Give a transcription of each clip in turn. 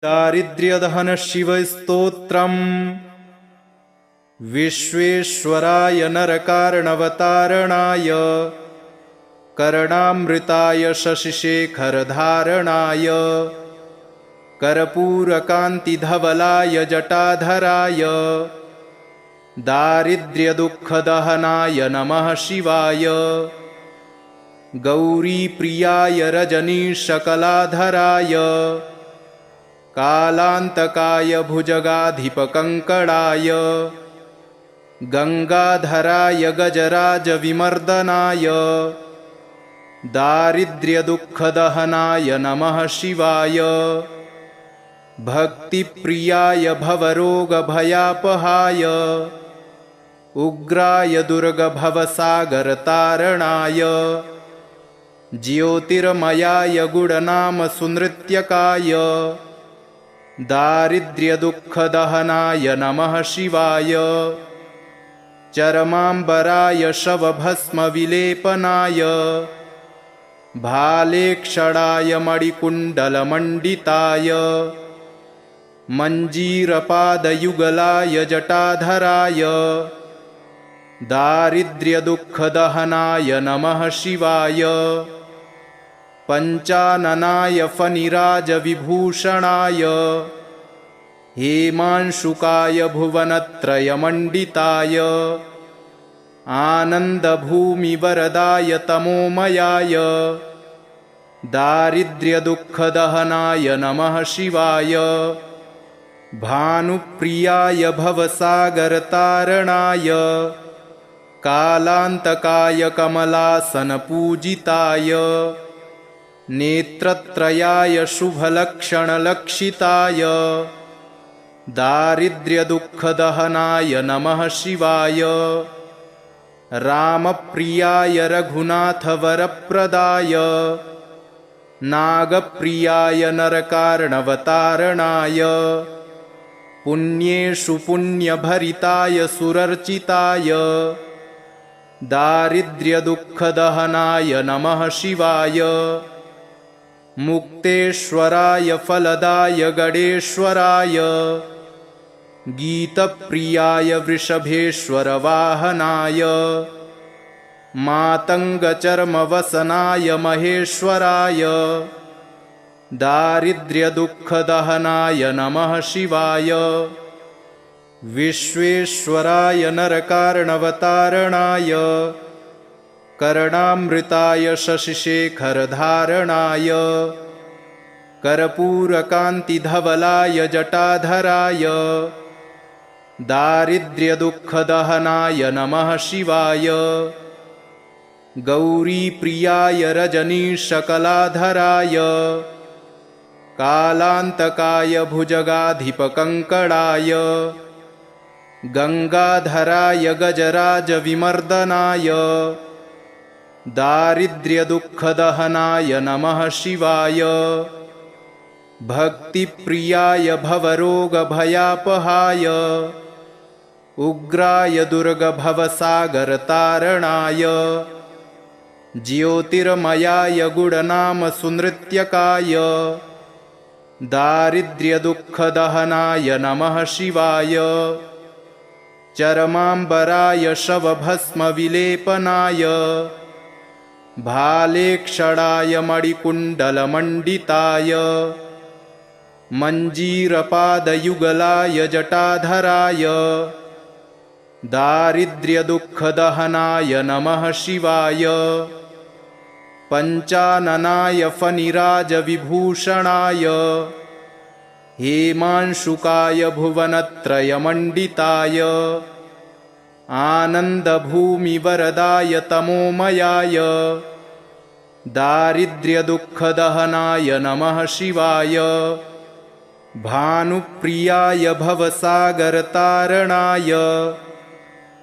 दारिद्र्यदहन शिवस्तोत्रम् विश्वेश्वराय नरकारणवतारणाय करणामृताय शशिशेखरधारणाय कर्पूरकान्तिधवलाय जटाधराय दारिद्र्यदुःखदहनाय नमः शिवाय गौरीप्रियाय रजनीशकलाधराय कालान्तकाय भुजगाधिपकङ्कणाय गंगाधराय गजराजविमर्दनाय दारिद्र्यदुःखदहनाय नमः शिवाय भक्तिप्रियाय भवरोगभयापहाय उग्राय दुर्गभवसागरतारणाय ज्योतिर्मयाय गुणनामसुनृत्यकाय दारिद्र्यदुःखदहनाय नमः शिवाय चरमाम्बराय शवभस्मविलेपनाय भालेक्षणाय मणिकुण्डलमण्डिताय मञ्जीरपादयुगलाय जटाधराय दारिद्र्यदुःखदहनाय नमः शिवाय पञ्चाननाय फणिराजविभूषणाय हेमांशुकाय भुवनत्रयमण्डिताय आनन्दभूमिवरदाय तमोमयाय दारिद्र्यदुःखदहनाय नमः शिवाय भानुप्रियाय भवसागरतारणाय कालान्तकाय कमलासनपूजिताय नेत्रत्रयाय शुभलक्षणलक्षिताय दारिद्र्यदुःखदहनाय नमः शिवाय रामप्रियाय रघुनाथवरप्रदाय नागप्रियाय नरकार्णवतारणाय पुण्येषु पुण्यभरिताय सुरर्चिताय दारिद्र्यदुःखदहनाय नमः शिवाय मुक्तेश्वराय फलदाय गणेश्वराय गीतप्रियाय वृषभेश्वरवाहनाय मातङ्गचर्मवसनाय महेश्वराय दारिद्र्यदुःखदहनाय नमः शिवाय विश्वेश्वराय नरकार्णवतारणाय करणामृताय शशिशेखरधारणाय कर्पूरकान्तिधवलाय जटाधराय दारिद्र्यदुःखदहनाय नमः शिवाय गौरीप्रियाय रजनीशकलाधराय कालान्तकाय भुजगाधिपकङ्कणाय गंगाधराय गजराजविमर्दनाय दारिद्र्यदुःखदहनाय नमः शिवाय भक्तिप्रियाय भवरोगभयापहाय उग्राय दुर्गभवसागरतारणाय ज्योतिर्मयाय गुणनामसुनृत्यकाय दारिद्र्यदुःखदहनाय नमः शिवाय चरमाम्बराय शवभस्मविलेपनाय भालेक्षणाय मणिकुण्डलमण्डिताय मञ्जीरपादयुगलाय जटाधराय दारिद्र्यदुःखदहनाय नमः शिवाय पञ्चाननाय फणिराजविभूषणाय हेमांशुकाय भुवनत्रयमण्डिताय आनन्दभूमिवरदाय तमोमयाय दारिद्र्यदुःखदहनाय नमः शिवाय भानुप्रियाय भवसागरतारणाय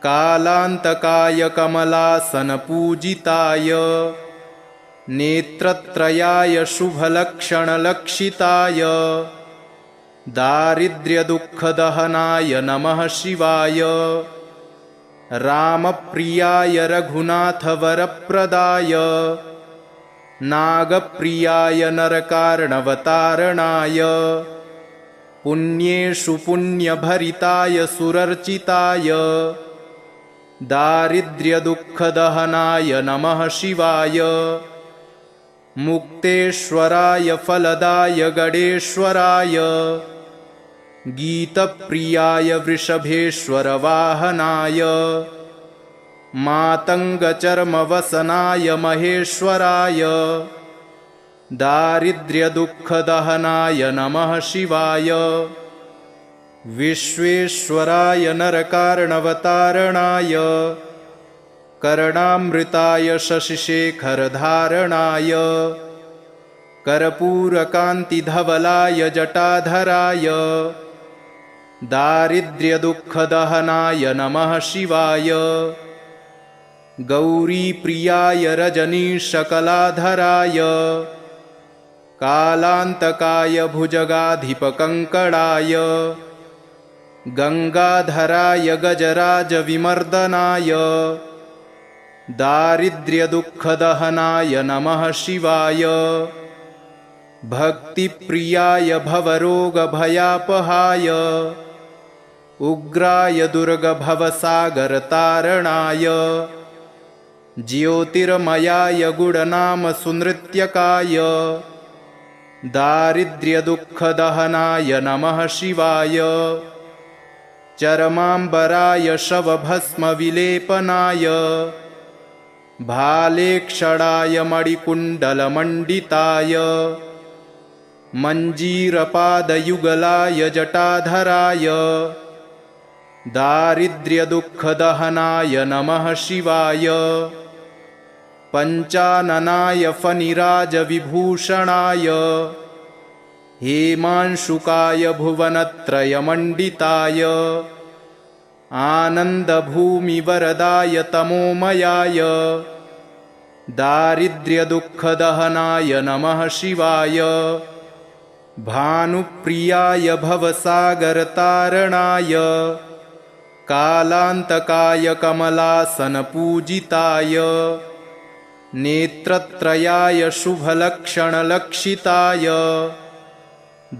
कालान्तकाय कमलासनपूजिताय नेत्रत्रयाय शुभलक्षणलक्षिताय दारिद्र्यदुःखदहनाय नमः शिवाय रामप्रियाय रघुनाथवरप्रदाय नागप्रियाय नरकार्णवतारणाय पुण्येषु पुण्यभरिताय सुरर्चिताय दारिद्र्यदुःखदहनाय नमः शिवाय मुक्तेश्वराय फलदाय गणेश्वराय गीतप्रियाय वृषभेश्वरवाहनाय मातङ्गचर्मवसनाय महेश्वराय दारिद्र्यदुःखदहनाय नमः शिवाय विश्वेश्वराय नरकार्णवतारणाय कर्णामृताय शशिशेखरधारणाय कर्पूरकान्तिधवलाय जटाधराय दारिद्र्यदुःखदहनाय नमः शिवाय गौरीप्रियाय रजनीशकलाधराय कालान्तकाय भुजगाधिपकङ्कणाय गंगाधराय गजराजविमर्दनाय दारिद्र्यदुःखदहनाय नमः शिवाय भक्तिप्रियाय भवरोगभयापहाय उग्राय दुर्गभवसागरतारणाय ज्योतिर्मयाय गुणनामसुनृत्यकाय दारिद्र्यदुःखदहनाय नमः शिवाय चरमाम्बराय शवभस्मविलेपनाय भालेक्षणाय मणिकुण्डलमण्डिताय मञ्जीरपादयुगलाय जटाधराय दारिद्र्यदुःखदहनाय नमः शिवाय पञ्चाननाय फणिराजविभूषणाय हेमांशुकाय भुवनत्रयमण्डिताय आनन्दभूमिवरदाय तमोमयाय दारिद्र्यदुःखदहनाय नमः शिवाय भानुप्रियाय भवसागरतारणाय कालान्तकाय कमलासनपूजिताय नेत्रत्रयाय शुभलक्षणलक्षिताय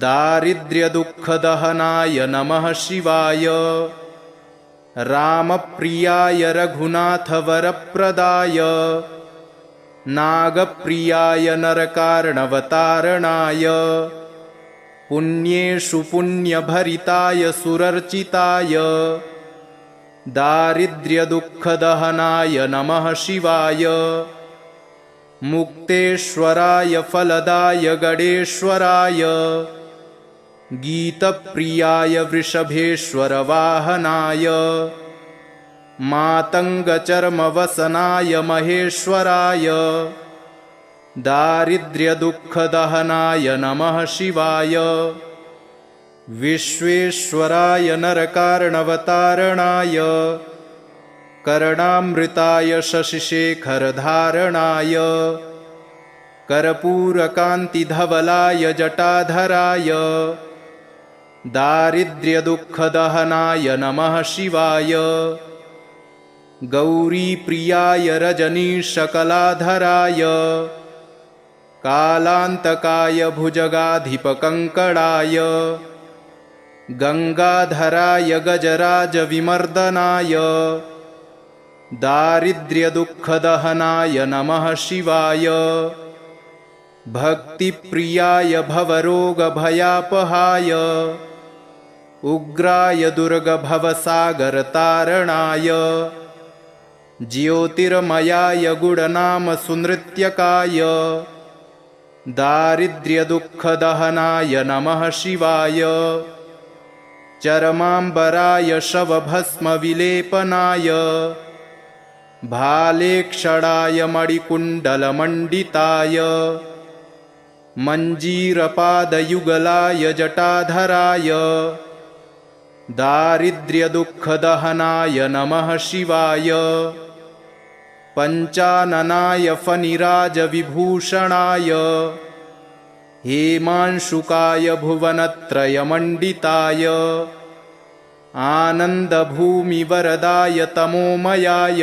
दारिद्र्यदुःखदहनाय नमः शिवाय रामप्रियाय रघुनाथवरप्रदाय नागप्रियाय नरकार्णवतारणाय पुण्येषु पुण्यभरिताय सुरर्चिताय दारिद्र्यदुःखदहनाय नमः शिवाय मुक्तेश्वराय फलदाय गणेश्वराय गीतप्रियाय वृषभेश्वरवाहनाय मातङ्गचर्मवसनाय महेश्वराय दारिद्र्यदुःखदहनाय नमः शिवाय विश्वेश्वराय नरकार्णवतारणाय कर्णामृताय शशिशेखरधारणाय कर्पूरकान्तिधवलाय जटाधराय दारिद्र्यदुःखदहनाय नमः शिवाय गौरीप्रियाय रजनीशकलाधराय कालान्तकाय भुजगाधिपकङ्कणाय गंगाधराय गजराजविमर्दनाय दारिद्र्यदुःखदहनाय नमः शिवाय भक्तिप्रियाय भवरोगभयापहाय उग्राय दुर्गभवसागरतारणाय ज्योतिर्मयाय गुणनामसुनृत्यकाय दारिद्र्यदुःखदहनाय नमः शिवाय चरमाम्बराय शवभस्मविलेपनाय भालेक्षणाय मणिकुण्डलमण्डिताय मञ्जीरपादयुगलाय जटाधराय दारिद्र्यदुःखदहनाय नमः शिवाय पञ्चाननाय फणिराजविभूषणाय हेमांशुकाय भुवनत्रयमण्डिताय आनन्दभूमिवरदाय तमोमयाय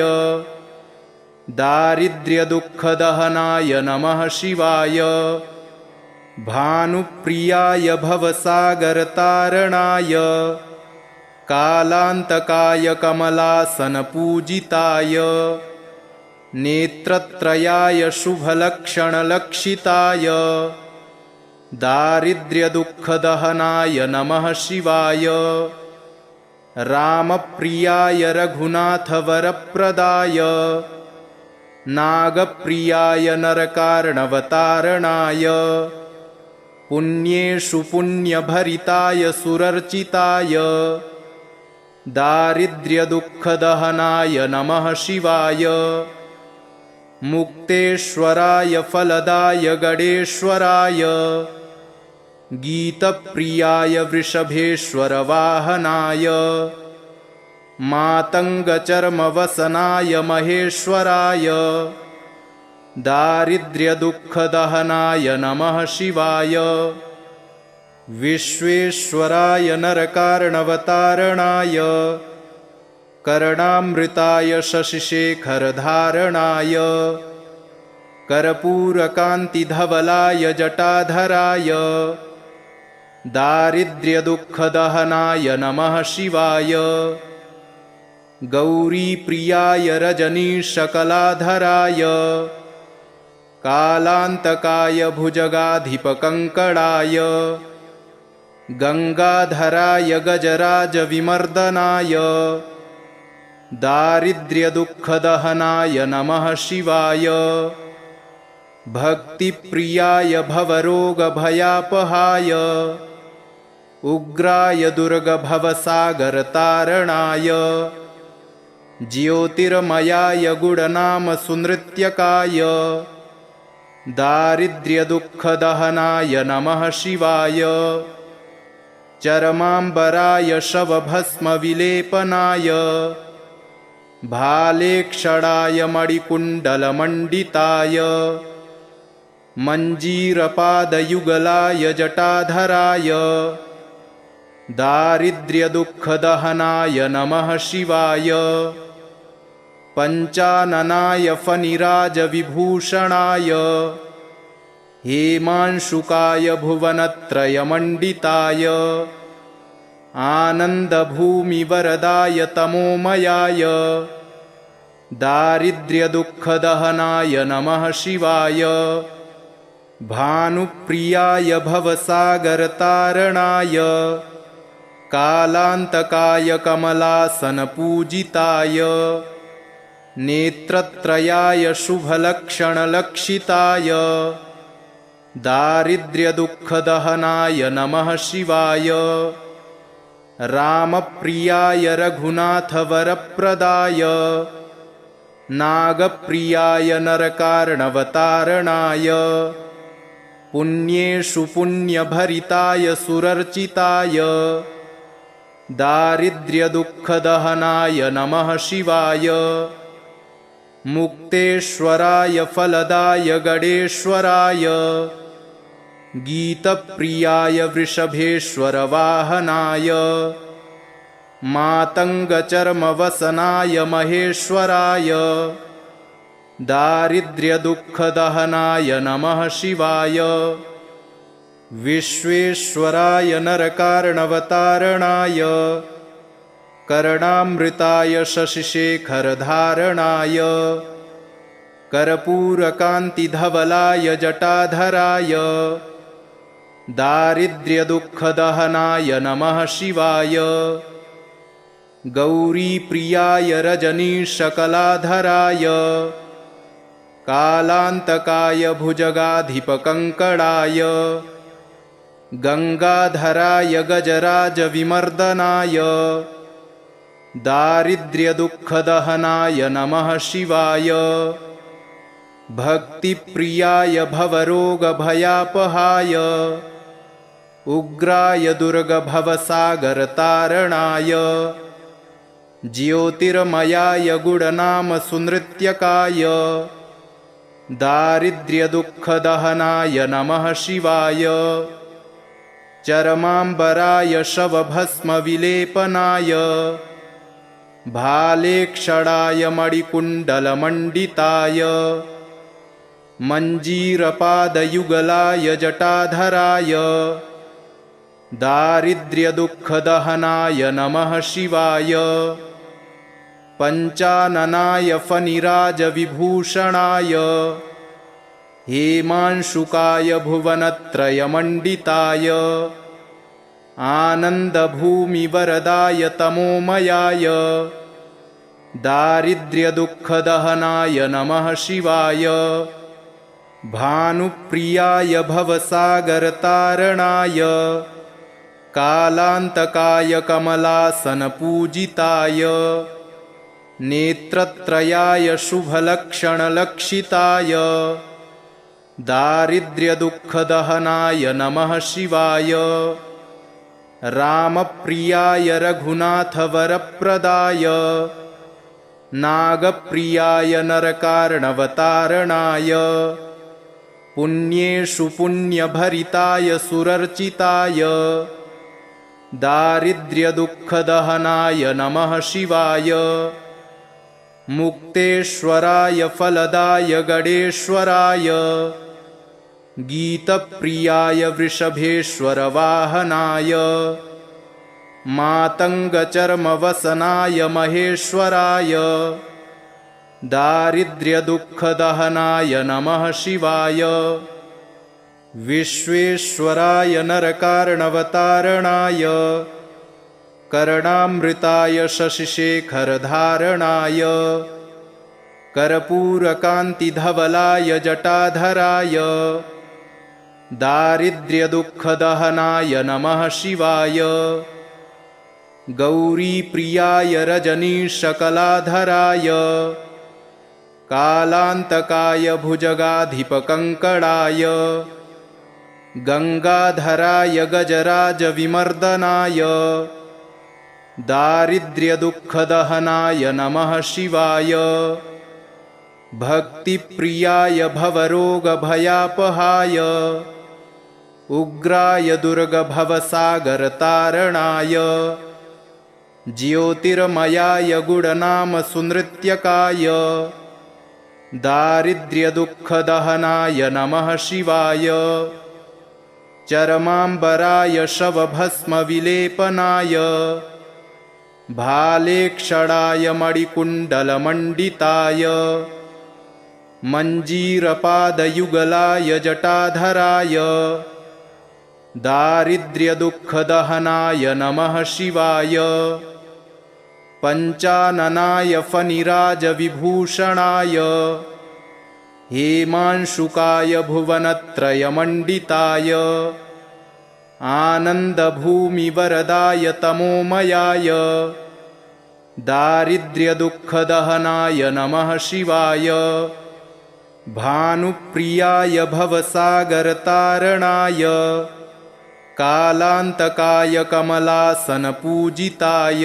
दारिद्र्यदुःखदहनाय नमः शिवाय भानुप्रियाय भवसागरतारणाय कालान्तकाय कमलासनपूजिताय नेत्रत्रयाय शुभलक्षणलक्षिताय दारिद्र्यदुःखदहनाय नमः शिवाय रामप्रियाय रघुनाथवरप्रदाय नागप्रियाय नरकार्णवतारणाय पुण्येषु पुण्यभरिताय सुरर्चिताय दारिद्र्यदुःखदहनाय नमः शिवाय मुक्तेश्वराय फलदाय गणेश्वराय गीतप्रियाय वृषभेश्वरवाहनाय मातङ्गचर्मवसनाय महेश्वराय दारिद्र्यदुःखदहनाय नमः शिवाय विश्वेश्वराय नरकार्णवतारणाय कर्णामृताय शशिशेखरधारणाय कर्पूरकान्तिधवलाय जटाधराय दारिद्र्यदुःखदहनाय नमः शिवाय गौरीप्रियाय रजनीशकलाधराय कालान्तकाय भुजगाधिपकङ्कणाय गंगाधराय गजराजविमर्दनाय दारिद्र्यदुःखदहनाय नमः शिवाय भक्तिप्रियाय भवरोगभयापहाय उग्राय दुर्गभवसागरतारणाय ज्योतिर्मयाय गुणनामसुनृत्यकाय दारिद्र्यदुःखदहनाय नमः शिवाय चरमाम्बराय शवभस्मविलेपनाय भालेक्षणाय मणिकुण्डलमण्डिताय मञ्जीरपादयुगलाय जटाधराय दारिद्र्यदुःखदहनाय नमः शिवाय पञ्चाननाय फणिराजविभूषणाय हेमांशुकाय भुवनत्रयमण्डिताय आनन्दभूमिवरदाय तमोमयाय दारिद्र्यदुःखदहनाय नमः शिवाय भानुप्रियाय भवसागरतारणाय कालान्तकाय कमलासनपूजिताय नेत्रत्रयाय शुभलक्षणलक्षिताय दारिद्र्यदुःखदहनाय नमः शिवाय रामप्रियाय रघुनाथवरप्रदाय नागप्रियाय नरकार्णवतारणाय पुण्येषु पुण्यभरिताय सुरर्चिताय दारिद्र्यदुःखदहनाय नमः शिवाय मुक्तेश्वराय फलदाय गणेश्वराय गीतप्रियाय वृषभेश्वरवाहनाय मातङ्गचर्मवसनाय महेश्वराय दारिद्र्यदुःखदहनाय नमः शिवाय विश्वेश्वराय नरकार्णवतारणाय कर्णामृताय शशिशेखरधारणाय कर्पूरकान्तिधवलाय जटाधराय दारिद्र्यदुःखदहनाय नमः शिवाय गौरीप्रियाय रजनीशकलाधराय कालान्तकाय भुजगाधिपकङ्कणाय गंगाधराय गजराजविमर्दनाय दारिद्र्यदुःखदहनाय नमः शिवाय भक्तिप्रियाय भवरोगभयापहाय उग्राय दुर्गभवसागरतारणाय ज्योतिर्मयाय गुणनामसुनृत्यकाय दारिद्र्यदुःखदहनाय नमः शिवाय चरमाम्बराय शवभस्मविलेपनाय भालेक्षणाय मणिकुण्डलमण्डिताय मञ्जीरपादयुगलाय जटाधराय दारिद्र्यदुःखदहनाय नमः शिवाय पञ्चाननाय फणिराजविभूषणाय हेमांशुकाय भुवनत्रयमण्डिताय आनन्दभूमिवरदाय तमोमयाय दारिद्र्यदुःखदहनाय नमः शिवाय भानुप्रियाय भवसागरतारणाय कालान्तकाय कमलासनपूजिताय नेत्रत्रयाय शुभलक्षणलक्षिताय दारिद्र्यदुःखदहनाय नमः शिवाय रामप्रियाय रघुनाथवरप्रदाय नागप्रियाय नरकार्णवतारणाय पुण्येषु पुण्यभरिताय सुरर्चिताय दारिद्र्यदुःखदहनाय नमः शिवाय मुक्तेश्वराय फलदाय गणेश्वराय गीतप्रियाय वृषभेश्वरवाहनाय मातङ्गचर्मवसनाय महेश्वराय दारिद्र्यदुःखदहनाय नमः शिवाय विश्वेश्वराय नरकार्णवतारणाय कर्णामृताय शशिशेखरधारणाय कर्पूरकान्तिधवलाय जटाधराय दारिद्र्यदुःखदहनाय नमः शिवाय गौरीप्रियाय रजनीशकलाधराय कालान्तकाय भुजगाधिपकङ्कणाय गङ्गाधराय गजराजविमर्दनाय दारिद्र्यदुःखदहनाय नमः शिवाय भक्तिप्रियाय भवरोगभयापहाय उग्राय दुर्गभवसागरतारणाय ज्योतिर्मयाय गुणनामसुनृत्यकाय दारिद्र्यदुःखदहनाय नमः शिवाय चरमाम्बराय शवभस्मविलेपनाय भालेक्षणाय मणिकुण्डलमण्डिताय मञ्जीरपादयुगलाय जटाधराय दारिद्र्यदुःखदहनाय नमः शिवाय पञ्चाननाय फणिराजविभूषणाय हेमांशुकाय भुवनत्रयमण्डिताय आनन्दभूमिवरदाय तमोमयाय दारिद्र्यदुःखदहनाय नमः शिवाय भानुप्रियाय भवसागरतारणाय कालान्तकाय कमलासनपूजिताय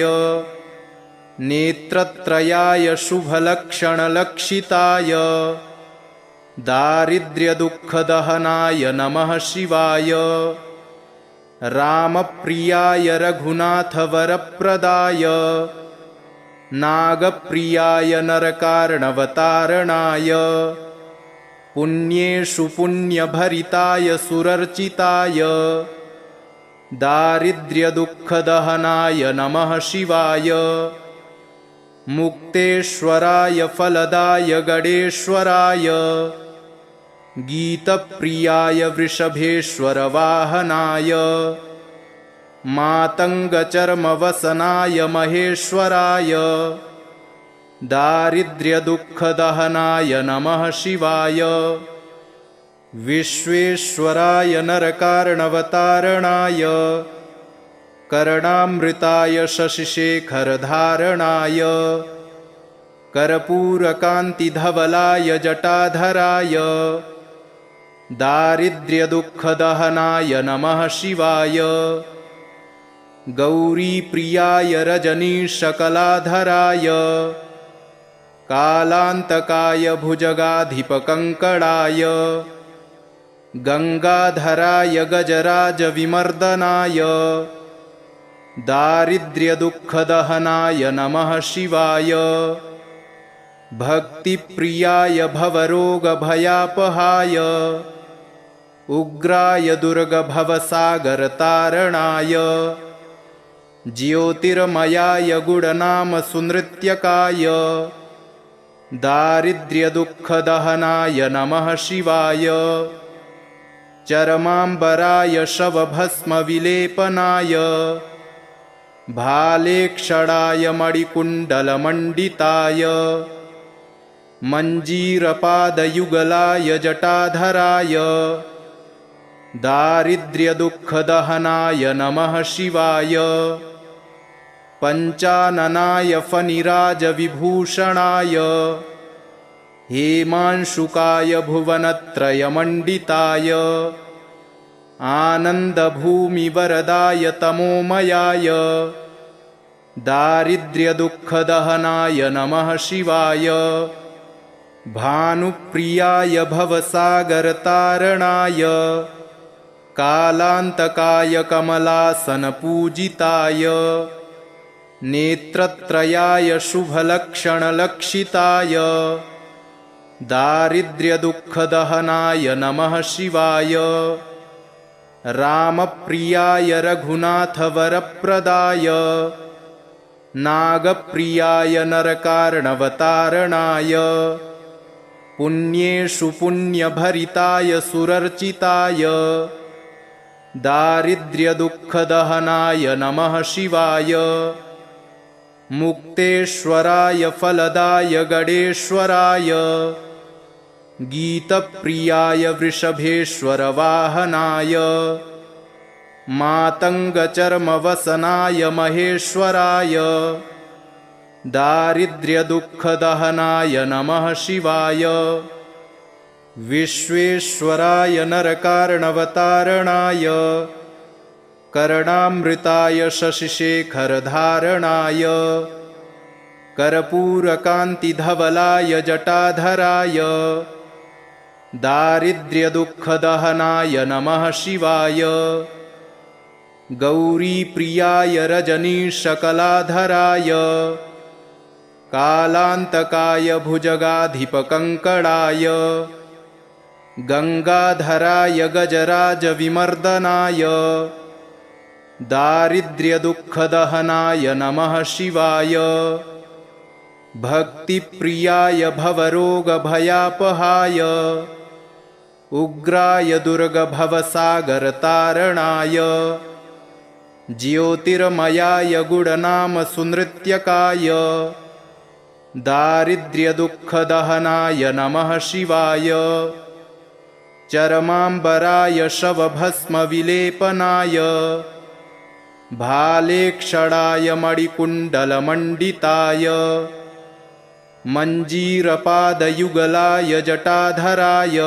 नेत्रत्रयाय शुभलक्षणलक्षिताय दारिद्र्यदुःखदहनाय नमः शिवाय रामप्रियाय रघुनाथवरप्रदाय नागप्रियाय नरकार्णवतारणाय पुण्येषु पुण्यभरिताय सुरर्चिताय दारिद्र्यदुःखदहनाय नमः शिवाय मुक्तेश्वराय फलदाय गणेश्वराय गीतप्रियाय वृषभेश्वरवाहनाय मातङ्गचर्मवसनाय महेश्वराय दारिद्र्यदुःखदहनाय नमः शिवाय विश्वेश्वराय नरकार्णवतारणाय कर्णामृताय शशिशेखरधारणाय कर्पूरकान्तिधवलाय जटाधराय दारिद्र्यदुःखदहनाय नमः शिवाय गौरीप्रियाय रजनीशकलाधराय कालान्तकाय भुजगाधिपकङ्कणाय गङ्गाधराय गजराजविमर्दनाय दारिद्र्यदुःखदहनाय नमः शिवाय भक्तिप्रियाय भवरोगभयापहाय उग्राय दुर्गभवसागरतारणाय ज्योतिर्मयाय गुणनामसुनृत्यकाय दारिद्र्यदुःखदहनाय नमः शिवाय चरमाम्बराय शवभस्मविलेपनाय भालेक्षणाय मणिकुण्डलमण्डिताय मञ्जीरपादयुगलाय जटाधराय दारिद्र्यदुःखदहनाय नमः शिवाय पञ्चाननाय फणिराजविभूषणाय हेमांशुकाय भुवनत्रयमण्डिताय आनन्दभूमिवरदाय तमोमयाय दारिद्र्यदुःखदहनाय नमः शिवाय भानुप्रियाय भवसागरतारणाय कालान्तकाय कमलासनपूजिताय नेत्रत्रयाय शुभलक्षणलक्षिताय दारिद्र्यदुःखदहनाय नमः शिवाय रामप्रियाय रघुनाथवरप्रदाय नागप्रियाय नरकार्णवतारणाय पुण्येषु पुण्यभरिताय सुरर्चिताय दारिद्र्यदुःखदहनाय नमः शिवाय मुक्तेश्वराय फलदाय गणेश्वराय गीतप्रियाय वृषभेश्वरवाहनाय मातङ्गचर्मवसनाय महेश्वराय दारिद्र्यदुःखदहनाय नमः शिवाय विश्वेश्वराय नरकार्णवतारणाय कर्णामृताय शशिशेखरधारणाय कर्पूरकान्तिधवलाय जटाधराय दारिद्र्यदुःखदहनाय नमः शिवाय गौरीप्रियाय रजनीशकलाधराय कालान्तकाय भुजगाधिपकङ्कणाय गङ्गाधराय गजराजविमर्दनाय दारिद्र्यदुःखदहनाय नमः शिवाय भक्तिप्रियाय भवरोगभयापहाय उग्राय दुर्गभवसागरतारणाय ज्योतिर्मयाय गुणनामसुनृत्यकाय दारिद्र्यदुःखदहनाय नमः शिवाय चरमाम्बराय शवभस्मविलेपनाय भालेक्षणाय मणिकुण्डलमण्डिताय मञ्जीरपादयुगलाय जटाधराय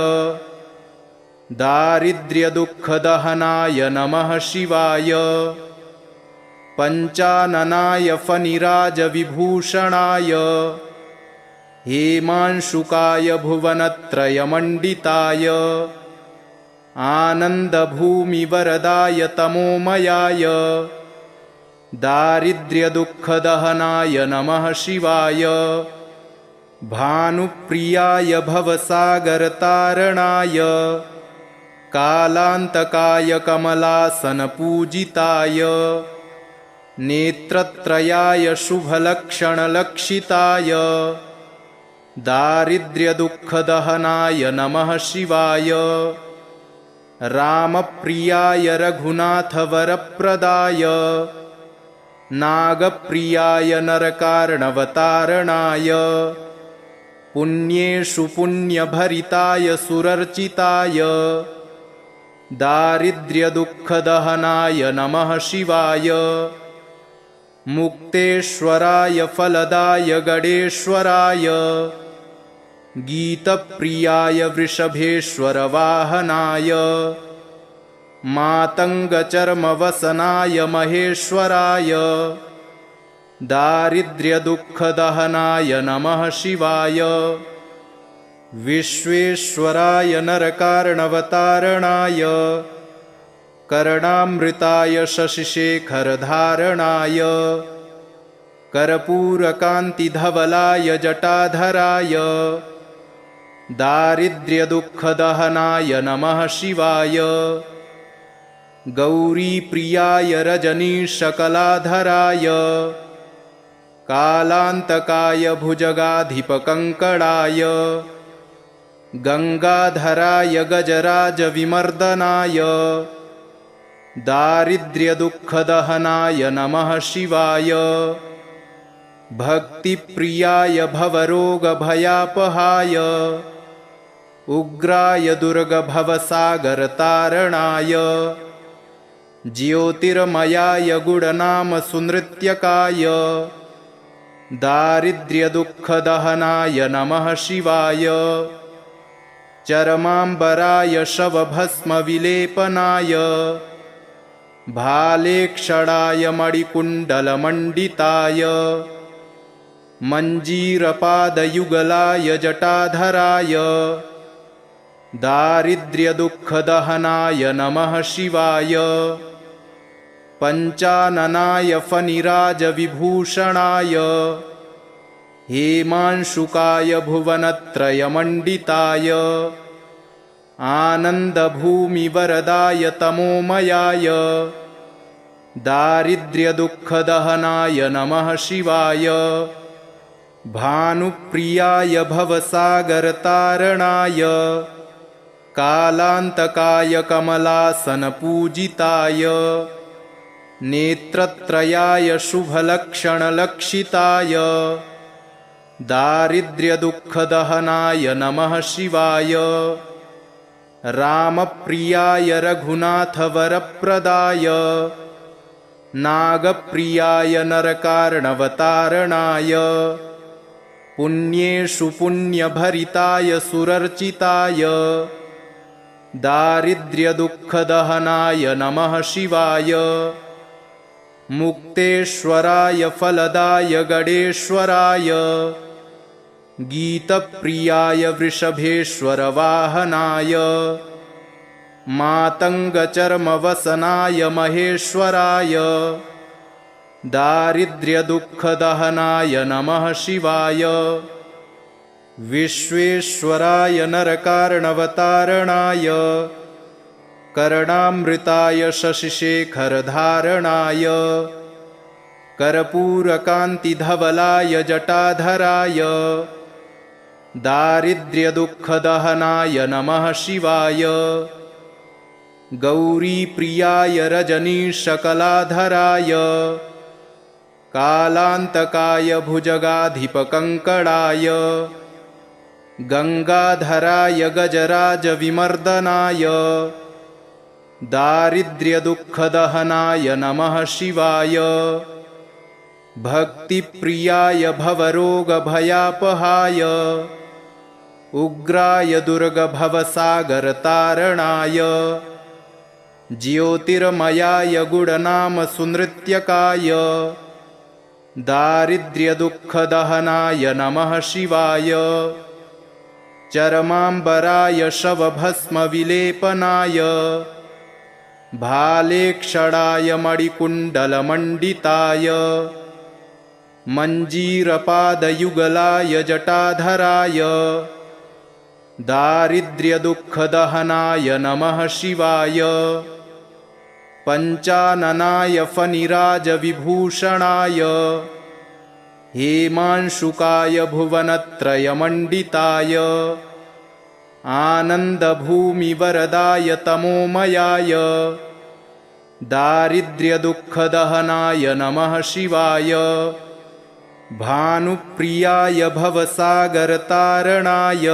दारिद्र्यदुःखदहनाय नमः शिवाय पञ्चाननाय फणिराजविभूषणाय हेमांशुकाय भुवनत्रयमण्डिताय आनन्दभूमिवरदाय तमोमयाय दारिद्र्यदुःखदहनाय नमः शिवाय भानुप्रियाय भवसागरतारणाय कालान्तकाय कमलासनपूजिताय नेत्रत्रयाय शुभलक्षणलक्षिताय दारिद्र्यदुःखदहनाय नमः शिवाय रामप्रियाय रघुनाथवरप्रदाय नागप्रियाय नरकार्णवतारणाय पुण्येषु पुण्यभरिताय सुरर्चिताय दारिद्र्यदुःखदहनाय नमः शिवाय मुक्तेश्वराय फलदाय गणेश्वराय गीतप्रियाय वृषभेश्वरवाहनाय मातङ्गचर्मवसनाय महेश्वराय दारिद्र्यदुःखदहनाय नमः शिवाय विश्वेश्वराय नरकार्णवतारणाय कर्णामृताय शशिशेखरधारणाय कर्पूरकान्तिधवलाय जटाधराय दारिद्र्यदुःखदहनाय नमः शिवाय गौरीप्रियाय रजनीशकलाधराय कालान्तकाय भुजगाधिपकङ्कणाय गङ्गाधराय गजराजविमर्दनाय दारिद्र्यदुःखदहनाय नमः शिवाय भक्तिप्रियाय भवरोगभयापहाय उग्राय दुर्गभवसागरतारणाय ज्योतिर्मयाय गुणनामसुनृत्यकाय दारिद्र्यदुःखदहनाय नमः शिवाय चरमाम्बराय शवभस्मविलेपनाय भालेक्षणाय मणिकुण्डलमण्डिताय मञ्जीरपादयुगलाय जटाधराय दारिद्र्यदुःखदहनाय नमः शिवाय पञ्चाननाय फणिराजविभूषणाय हेमांशुकाय भुवनत्रयमण्डिताय आनन्दभूमिवरदाय तमोमयाय दारिद्र्यदुःखदहनाय नमः शिवाय भानुप्रियाय भवसागरतारणाय कालान्तकाय कमलासनपूजिताय नेत्रत्रयाय शुभलक्षणलक्षिताय दारिद्र्यदुःखदहनाय नमः शिवाय रामप्रियाय रघुनाथवरप्रदाय नागप्रियाय नरकार्णवतारणाय पुण्येषु पुण्यभरिताय सुरर्चिताय दारिद्र्यदुःखदहनाय नमः शिवाय मुक्तेश्वराय फलदाय गणेश्वराय गीतप्रियाय वृषभेश्वरवाहनाय मातङ्गचर्मवसनाय महेश्वराय दारिद्र्यदुःखदहनाय नमः शिवाय विश्वेश्वराय नरकार्णवतारणाय कर्णामृताय शशिशेखरधारणाय कर्पूरकान्तिधवलाय जटाधराय दारिद्र्यदुःखदहनाय नमः शिवाय गौरीप्रियाय रजनीशकलाधराय कालान्तकाय भुजगाधिपकङ्कणाय गङ्गाधराय गजराजविमर्दनाय दारिद्र्यदुःखदहनाय नमः शिवाय भक्तिप्रियाय भवरोगभयापहाय उग्राय दुर्गभवसागरतारणाय ज्योतिर्मयाय गुणनामसुनृत्यकाय दारिद्र्यदुःखदहनाय नमः शिवाय चरमाम्बराय शवभस्मविलेपनाय भालेक्षणाय मणिकुण्डलमण्डिताय मञ्जीरपादयुगलाय जटाधराय दारिद्र्यदुःखदहनाय नमः शिवाय पञ्चाननाय फणिराजविभूषणाय हेमांशुकाय भुवनत्रयमण्डिताय आनन्दभूमिवरदाय तमोमयाय दारिद्र्यदुःखदहनाय नमः शिवाय भानुप्रियाय भवसागरतारणाय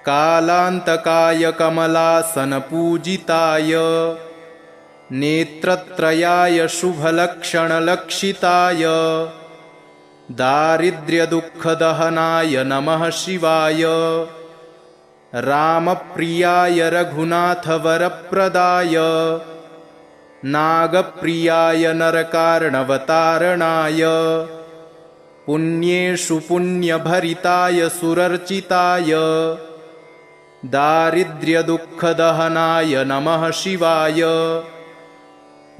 कालान्तकाय कमलासनपूजिताय नेत्रत्रयाय शुभलक्षणलक्षिताय दारिद्र्यदुःखदहनाय नमः शिवाय रामप्रियाय रघुनाथवरप्रदाय नागप्रियाय नरकार्णवतारणाय पुण्येषु पुण्यभरिताय सुरर्चिताय दारिद्र्यदुःखदहनाय नमः शिवाय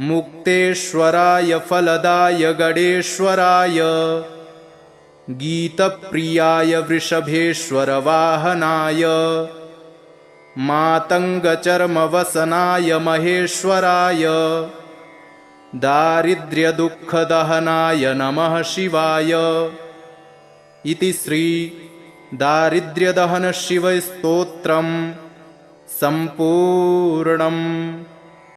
मुक्तेश्वराय फलदाय गणेश्वराय गीतप्रियाय वृषभेश्वरवाहनाय मातङ्गचर्मवसनाय महेश्वराय दारिद्र्यदुःखदहनाय नमः शिवाय। इति श्री दारिद्र्यदहन शिवस्तोत्रम् सम्पूर्णम्।